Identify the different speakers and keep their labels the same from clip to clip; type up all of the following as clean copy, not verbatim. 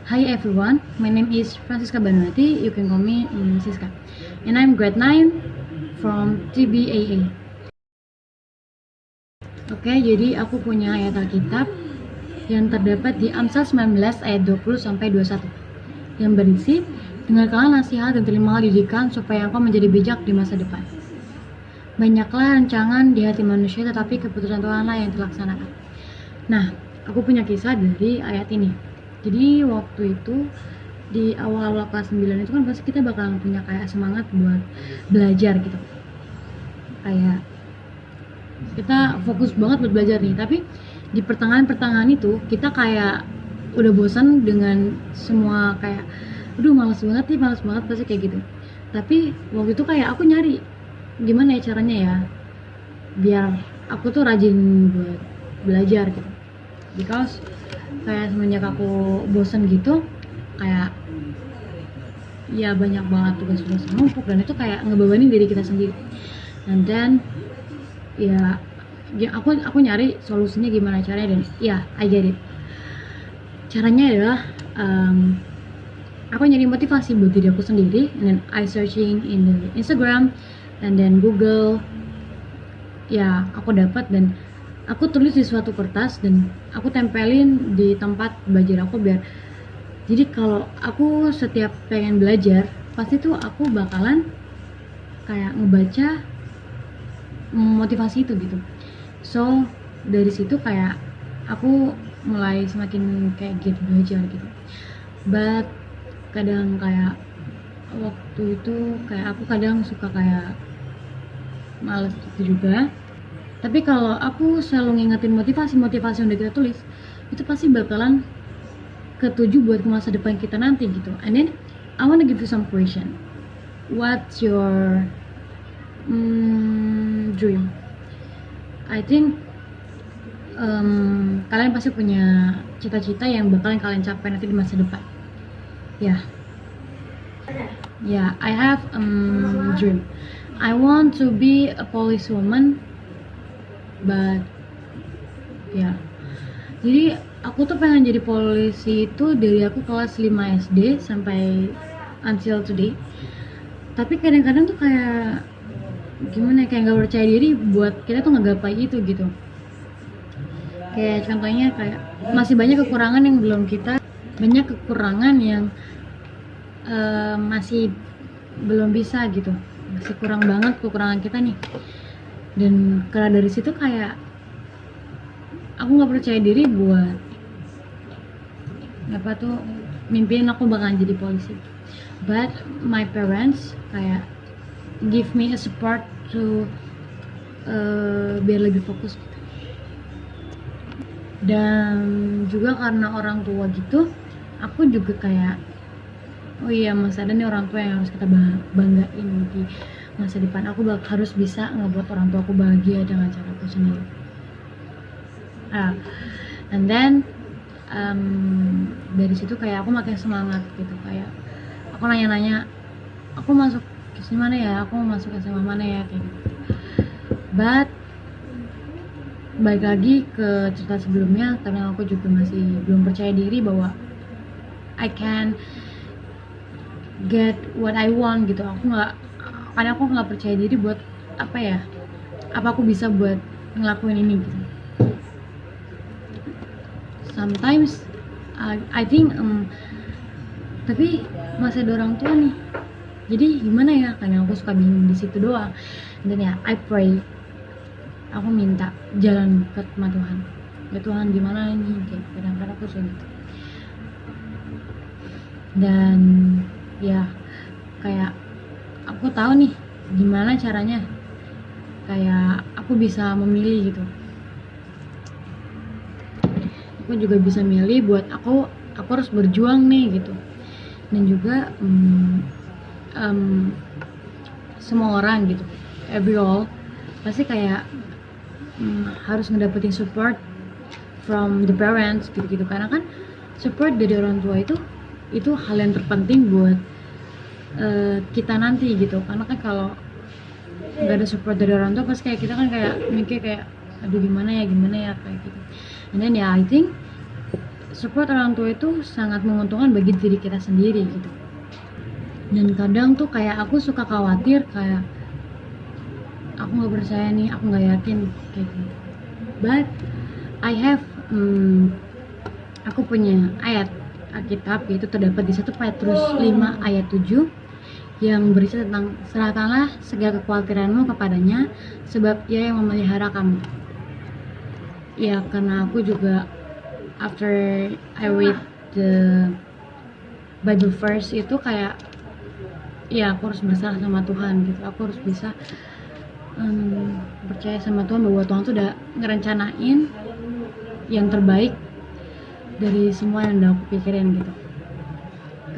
Speaker 1: Hi everyone, my name is Francisca Banuati. You can call me Siska. And I'm grade 9 from TBAA. Oke, jadi aku punya ayat Alkitab yang terdapat di Amsal 19 ayat 20 sampai 21 yang berisi, dengarkanlah nasihat dan terimalah didikan supaya engkau menjadi bijak di masa depan. Banyaklah rancangan di hati manusia, tetapi keputusan Tuhanlah yang terlaksanakan. Nah, aku punya kisah dari ayat ini. Jadi waktu itu di awal-awal kelas 9 itu kan pasti kita bakalan punya kayak semangat buat belajar gitu. Kayak kita fokus banget buat belajar nih, tapi di pertengahan itu kita kayak udah bosan dengan semua kayak males banget pasti kayak gitu. Tapi waktu itu kayak aku nyari gimana ya caranya ya biar aku tuh rajin buat belajar gitu. Because kayak semenjak aku bosen gitu, kayak ya banyak banget tugas-tugas numpuk dan itu kayak ngebebanin diri kita sendiri. And then ya aku nyari solusinya gimana caranya, dan ya I get it. Caranya adalah aku nyari motivasi buat diri aku sendiri, and then I searching in the Instagram and then Google. Ya aku dapat dan aku tulis di suatu kertas dan aku tempelin di tempat belajar aku, biar jadi kalau aku setiap pengen belajar pasti tuh aku bakalan kayak ngebaca motivasi itu gitu. So dari situ kayak aku mulai semakin kayak gitu belajar gitu. But kadang kayak waktu itu kayak aku kadang suka kayak males gitu juga. Tapi kalau aku selalu ngingetin motivasi yang udah kita tulis, itu pasti bakalan ketuju buat masa depan kita nanti gitu. And then I wanna give you some question. What's your dream? I think kalian pasti punya cita-cita yang bakalan kalian capai nanti di masa depan. Yeah, I have dream. I want to be a policewoman. But ya, jadi aku tuh pengen jadi polisi itu dari aku kelas 5 SD sampai until today. Tapi kadang-kadang tuh kayak gimana, kayak gak percaya diri buat kita tuh ngegapai itu gitu. Kayak contohnya kayak masih banyak kekurangan yang belum kita, banyak kekurangan yang masih belum bisa gitu, masih kurang banget kekurangan kita nih. Dan karena dari situ kayak aku nggak percaya diri buat mimpiin aku bakalan jadi polisi. But my parents kayak give me a support to biar lebih fokus gitu. Dan juga karena orang tua gitu, aku juga kayak oh iya, masa ada nih orang tua yang harus kita banggain di masa depan. Aku harus bisa ngebuat orang tua aku bahagia dengan cara aku sendiri. And then dari situ kayak aku makin semangat gitu. Kayak aku nanya-nanya, aku masuk ke sini mana ya, aku mau masuk ke SMA mana ya, kayak gitu. But balik lagi ke cerita sebelumnya, karena aku juga masih belum percaya diri bahwa I can get what I want gitu. Karena aku nggak percaya diri buat apa aku bisa buat ngelakuin ini gitu. Sometimes I think tapi masih ada orang tua nih, jadi gimana ya, karena aku suka bingung di situ doang. Dan ya I pray, aku minta jalan ke Tuhan. Ya Tuhan, gimana ini, kayak kadang-kadang aku suka gitu. Dan ya kayak aku tahu nih gimana caranya kayak aku bisa memilih gitu. Aku juga bisa milih buat aku harus berjuang nih gitu. Dan juga semua orang gitu, every all pasti kayak harus ngedapetin support from the parents gitu, karena kan support dari orang tua itu hal yang terpenting buat kita nanti gitu. Karena kan kalau nggak ada support dari orang tua, pasti kayak kita kan kayak mikir kayak aduh gimana ya kayak gitu. And then ya I think support orang tua itu sangat menguntungkan bagi diri kita sendiri gitu. Dan kadang tuh kayak aku suka khawatir, kayak aku nggak percaya nih, aku nggak yakin kayak gitu. But I have aku punya ayat Alkitab, yaitu terdapat di 1 Petrus 5 ayat 7 yang berisi tentang serahkanlah segala kekhawatiranmu kepadanya sebab ia yang memelihara kamu. Ya, karena aku juga after I read the Bible verse itu kayak ya aku harus berserah sama Tuhan gitu. Aku harus bisa percaya sama Tuhan bahwa Tuhan tuh udah ngerencanain yang terbaik dari semua yang udah aku pikirin gitu.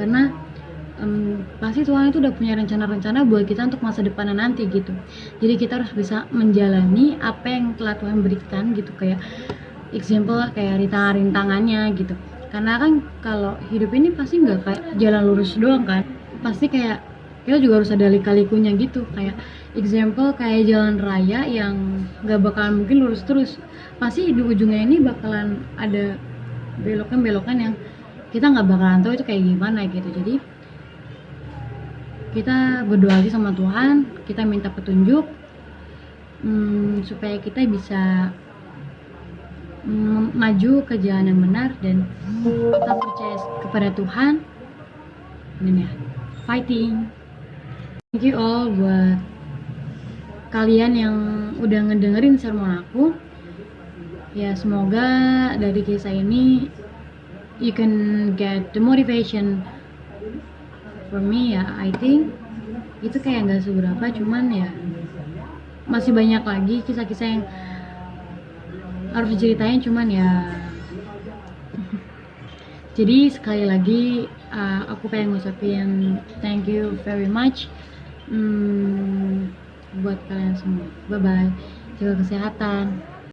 Speaker 1: Karena pasti Tuhan itu udah punya rencana-rencana buat kita untuk masa depannya nanti gitu. Jadi kita harus bisa menjalani apa yang telah Tuhan berikan gitu, kayak example kayak rintangan-rintangannya gitu. Karena kan kalau hidup ini pasti nggak kayak jalan lurus doang kan, pasti kayak kita juga harus ada lika-likunya gitu. Kayak example kayak jalan raya yang nggak bakalan mungkin lurus terus, pasti di ujungnya ini bakalan ada belokan-belokan yang kita nggak bakalan tahu itu kayak gimana gitu. Jadi kita berdoa lagi sama Tuhan, kita minta petunjuk supaya kita bisa maju ke jalan yang benar dan kita percaya kepada Tuhan. Dan ya, fighting. Thank you all buat kalian yang udah ngedengerin sermon aku. Ya, semoga dari kisah ini you can get the motivation. For me ya, I think itu kayak nggak seberapa, cuman ya masih banyak lagi kisah-kisah yang harus diceritain, cuman ya jadi sekali lagi aku pengen ngucapin thank you very much buat kalian semua. Bye bye, jaga kesehatan.